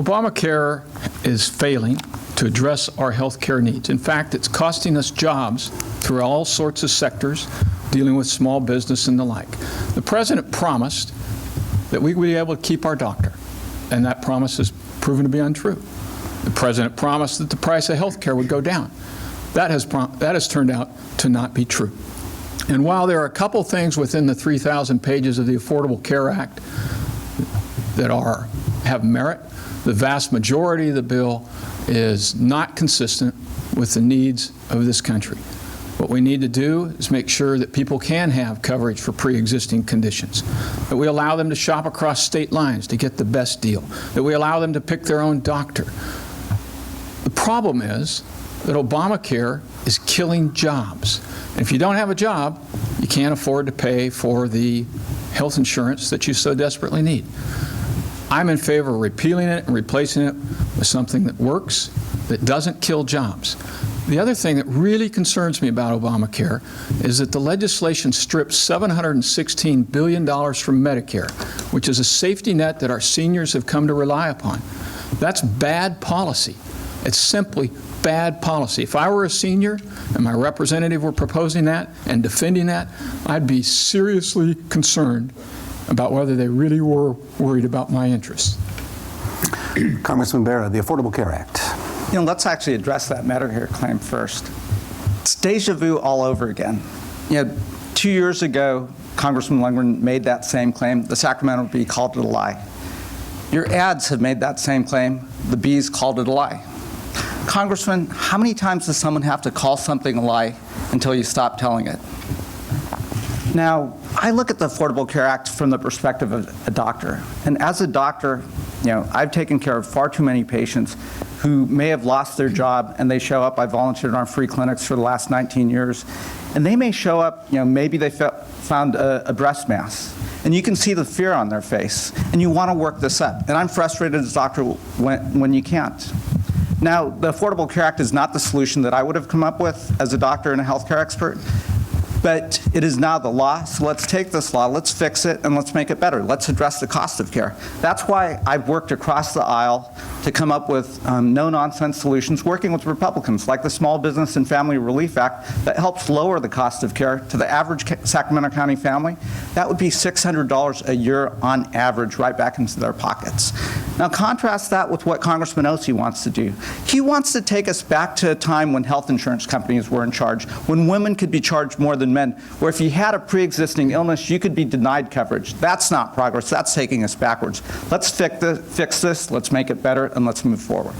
Obamacare is failing to address our health care needs. In fact, it's costing us jobs through all sorts of sectors, dealing with small business and the like. The President promised that we would be able to keep our doctor, and that promise has proven to be untrue. The President promised that the price of health care would go down. That has turned out to not be true. And while there are a couple things within the 3,000 pages of the Affordable Care Act that have merit, the vast majority of the bill is not consistent with the needs of this country. What we need to do is make sure that people can have coverage for pre-existing conditions, that we allow them to shop across state lines to get the best deal, that we allow them to pick their own doctor. The problem is that Obamacare is killing jobs. And if you don't have a job, you can't afford to pay for the health insurance that you so desperately need. I'm in favor of repealing it and replacing it with something that works, that doesn't kill jobs. The other thing that really concerns me about Obamacare is that the legislation strips $716 billion from Medicare, which is a safety net that our seniors have come to rely upon. That's bad policy. It's simply bad policy. If I were a senior and my representative were proposing that and defending that, I'd be seriously concerned about whether they really were worried about my interests. Congressman Bera, the Affordable Care Act. Let's actually address that Medicare claim first. It's deja vu all over again. 2 years ago, Congressman Lundgren made that same claim. The Sacramento Bee called it a lie. Your ads have made that same claim. The Bees called it a lie. Congressman, how many times does someone have to call something a lie until you stop telling it? Now, I look at the Affordable Care Act from the perspective of a doctor. And as a doctor, I've taken care of far too many patients who may have lost their job and they show up. I volunteered in our free clinics for the last 19 years. And they may show up, maybe they found a breast mass. And you can see the fear on their face. And you want to work this up. And I'm frustrated as a doctor when you can't. Now, the Affordable Care Act is not the solution that I would have come up with as a doctor and a healthcare expert, but it is now the law, so let's take this law, let's fix it, and let's make it better. Let's address the cost of care. That's why I've worked across the aisle to come up with no-nonsense solutions, working with Republicans, like the Small Business and Family Relief Act that helps lower the cost of care to the average Sacramento County family. That would be $600 a year on average right back into their pockets. Now contrast that with what Congressman Ossie wants to do. He wants to take us back to a time when health insurance companies were in charge, when women could be charged more than men, where if you had a pre-existing illness, you could be denied coverage. That's not progress. That's taking us backwards. Let's fix this, let's make it better, and let's move forward.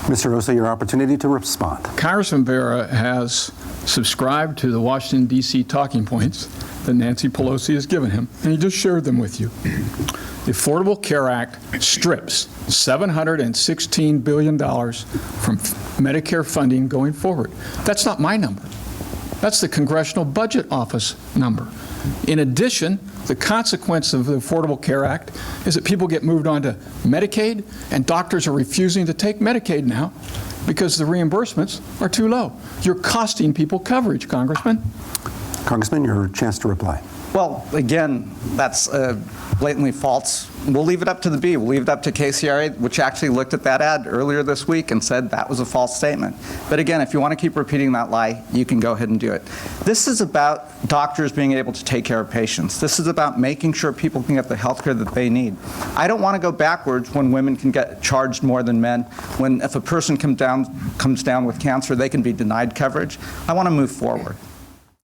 Mr. Ossie, your opportunity to respond. Congressman Bera has subscribed to the Washington, D.C. talking points that Nancy Pelosi has given him, and he just shared them with you. The Affordable Care Act strips $716 billion from Medicare funding going forward. That's not my number. That's the Congressional Budget Office number. In addition, the consequence of the Affordable Care Act is that people get moved on to Medicaid, and doctors are refusing to take Medicaid now because the reimbursements are too low. You're costing people coverage, Congressman. Congressman, your chance to reply. Well, again, that's blatantly false. We'll leave it up to the Bee. We'll leave it up to KCRA, which actually looked at that ad earlier this week and said that was a false statement. But again, if you want to keep repeating that lie, you can go ahead and do it. This is about doctors being able to take care of patients. This is about making sure people can get the health care that they need. I don't want to go backwards when women can get charged more than men, when if a person comes down with cancer, they can be denied coverage. I want to move forward.